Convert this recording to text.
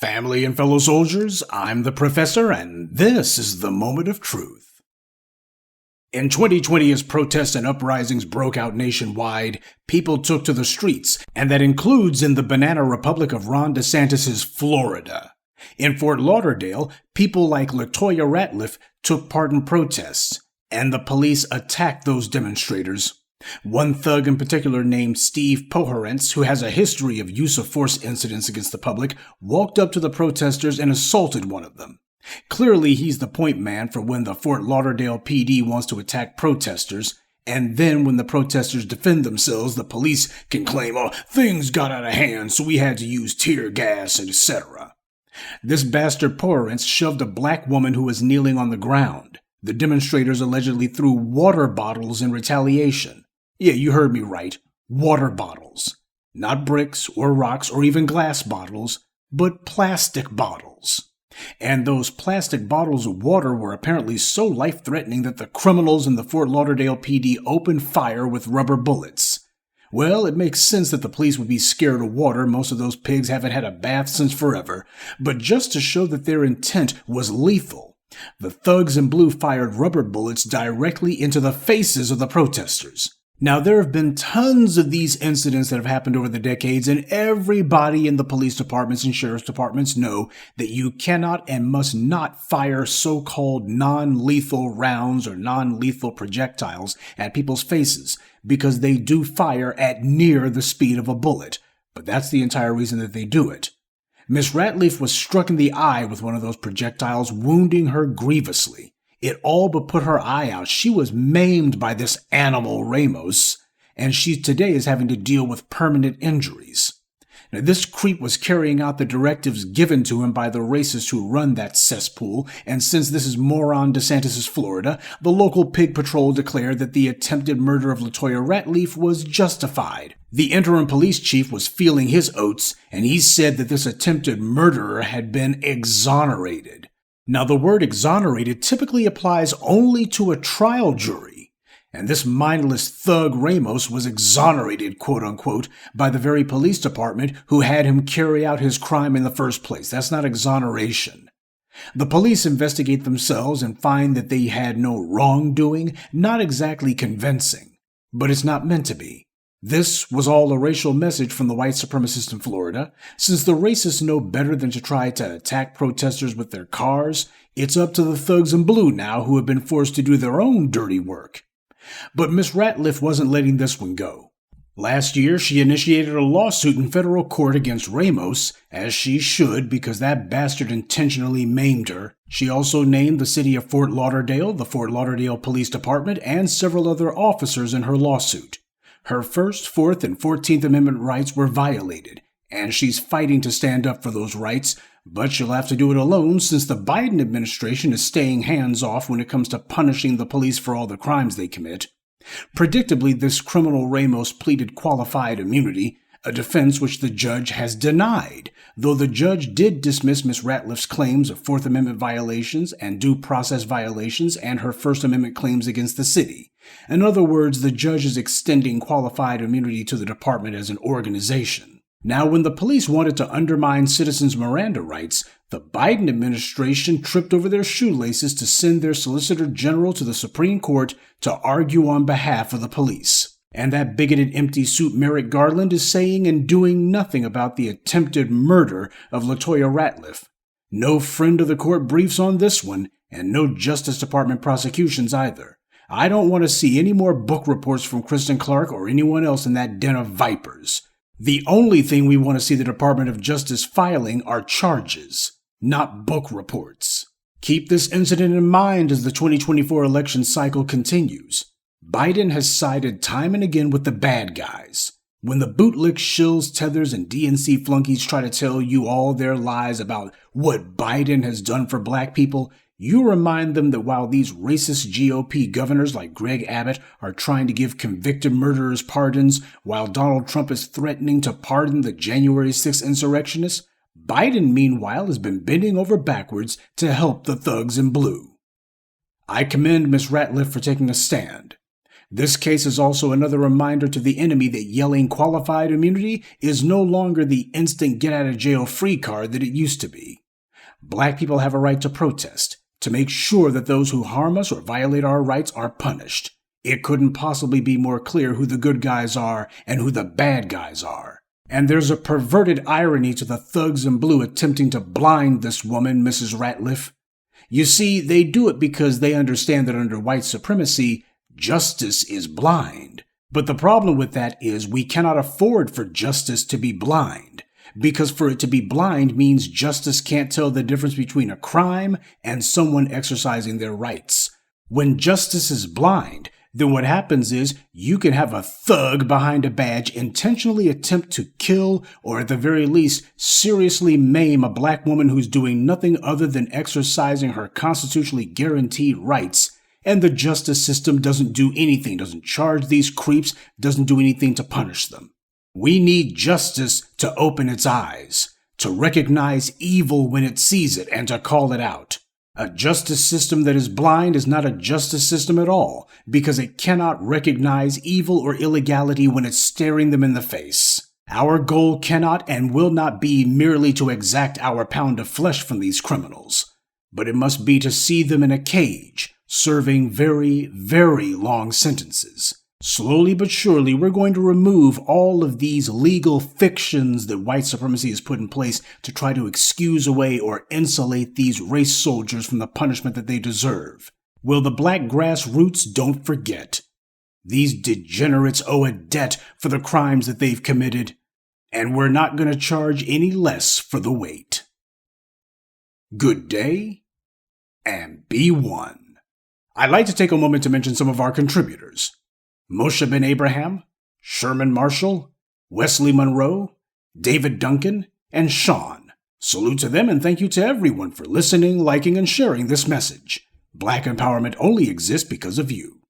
Family and fellow soldiers, I'm the Professor, and this is the Moment of Truth. In 2020, as protests and uprisings broke out nationwide, people took to the streets, and that includes in the banana republic of Ron DeSantis' Florida. In Fort Lauderdale, people like LaToya Ratliff took part in protests, and the police attacked those demonstrators. One thug in particular, named Steve Poherentz, who has a history of use of force incidents against the public, walked up to the protesters and assaulted one of them. Clearly, he's the point man for when the Fort Lauderdale PD wants to attack protesters, and then when the protesters defend themselves, the police can claim, things got out of hand, so we had to use tear gas, etc. This bastard Poherentz shoved a black woman who was kneeling on the ground. The demonstrators allegedly threw water bottles in retaliation. Yeah, you heard me right. Water bottles. Not bricks or rocks or even glass bottles, but plastic bottles. And those plastic bottles of water were apparently so life-threatening that the criminals in the Fort Lauderdale PD opened fire with rubber bullets. Well, it makes sense that the police would be scared of water. Most of those pigs haven't had a bath since forever. But just to show that their intent was lethal, the thugs in blue fired rubber bullets directly into the faces of the protesters. Now, there have been tons of these incidents that have happened over the decades, and everybody in the police departments and sheriff's departments know that you cannot and must not fire so-called non-lethal rounds or non-lethal projectiles at people's faces, because they do fire at near the speed of a bullet. But that's the entire reason that they do it. Miss Ratliff was struck in the eye with one of those projectiles, wounding her grievously. It all but put her eye out. She was maimed by this animal Ramos, and she today is having to deal with permanent injuries. Now, this creep was carrying out the directives given to him by the racists who run that cesspool, and since this is moron DeSantis' Florida, the local pig patrol declared that the attempted murder of LaToya Ratliff was justified. The interim police chief was feeling his oats, and he said that this attempted murderer had been exonerated. Now, the word exonerated typically applies only to a trial jury, and this mindless thug Ramos was exonerated, quote-unquote, by the very police department who had him carry out his crime in the first place. That's not exoneration. The police investigate themselves and find that they had no wrongdoing, not exactly convincing, but it's not meant to be. This was all a racial message from the white supremacists in Florida. Since the racists know better than to try to attack protesters with their cars, it's up to the thugs in blue now who have been forced to do their own dirty work. But Miss Ratliff wasn't letting this one go. Last year, she initiated a lawsuit in federal court against Ramos, as she should because that bastard intentionally maimed her. She also named the city of Fort Lauderdale, the Fort Lauderdale Police Department, and several other officers in her lawsuit. Her First, Fourth, and 14th Amendment rights were violated, and she's fighting to stand up for those rights, but she'll have to do it alone since the Biden administration is staying hands-off when it comes to punishing the police for all the crimes they commit. Predictably, this criminal Ramos pleaded qualified immunity, a defense which the judge has denied, though the judge did dismiss Ms. Ratliff's claims of Fourth Amendment violations and due process violations and her First Amendment claims against the city. In other words, the judge is extending qualified immunity to the department as an organization. Now, when the police wanted to undermine citizens' Miranda rights, the Biden administration tripped over their shoelaces to send their Solicitor General to the Supreme Court to argue on behalf of the police. And that bigoted empty suit Merrick Garland is saying and doing nothing about the attempted murder of LaToya Ratliff. No friend of the court briefs on this one, and no Justice Department prosecutions either. I don't want to see any more book reports from Kristen Clark or anyone else in that den of vipers. The only thing we want to see the Department of Justice filing are charges, not book reports. Keep this incident in mind as the 2024 election cycle continues. Biden has sided time and again with the bad guys. When the bootlick shills, tethers, and DNC flunkies try to tell you all their lies about what Biden has done for black people, you remind them that while these racist GOP governors like Greg Abbott are trying to give convicted murderers pardons, while Donald Trump is threatening to pardon the January 6th insurrectionists, Biden, meanwhile, has been bending over backwards to help the thugs in blue. I commend Ms. Ratliff for taking a stand. This case is also another reminder to the enemy that yelling qualified immunity is no longer the instant get-out-of-jail-free card that it used to be. Black people have a right to protest, to make sure that those who harm us or violate our rights are punished. It couldn't possibly be more clear who the good guys are and who the bad guys are. And there's a perverted irony to the thugs in blue attempting to blind this woman, Mrs. Ratliff. You see, they do it because they understand that under white supremacy, justice is blind. But the problem with that is we cannot afford for justice to be blind, because for it to be blind means justice can't tell the difference between a crime and someone exercising their rights. When justice is blind, then what happens is you can have a thug behind a badge intentionally attempt to kill or at the very least seriously maim a black woman who's doing nothing other than exercising her constitutionally guaranteed rights, and the justice system doesn't do anything, doesn't charge these creeps, doesn't do anything to punish them. We need justice to open its eyes, to recognize evil when it sees it, and to call it out. A justice system that is blind is not a justice system at all, because it cannot recognize evil or illegality when it's staring them in the face. Our goal cannot and will not be merely to exact our pound of flesh from these criminals, but it must be to see them in a cage, serving very, very long sentences. Slowly but surely, we're going to remove all of these legal fictions that white supremacy has put in place to try to excuse away or insulate these race soldiers from the punishment that they deserve. Will the black grassroots don't forget. These degenerates owe a debt for the crimes that they've committed, and we're not going to charge any less for the wait. Good day, and be one. I'd like to take a moment to mention some of our contributors. Moshe Ben Abraham, Sherman Marshall, Wesley Monroe, David Duncan, and Sean. Salute to them and thank you to everyone for listening, liking, and sharing this message. Black empowerment only exists because of you.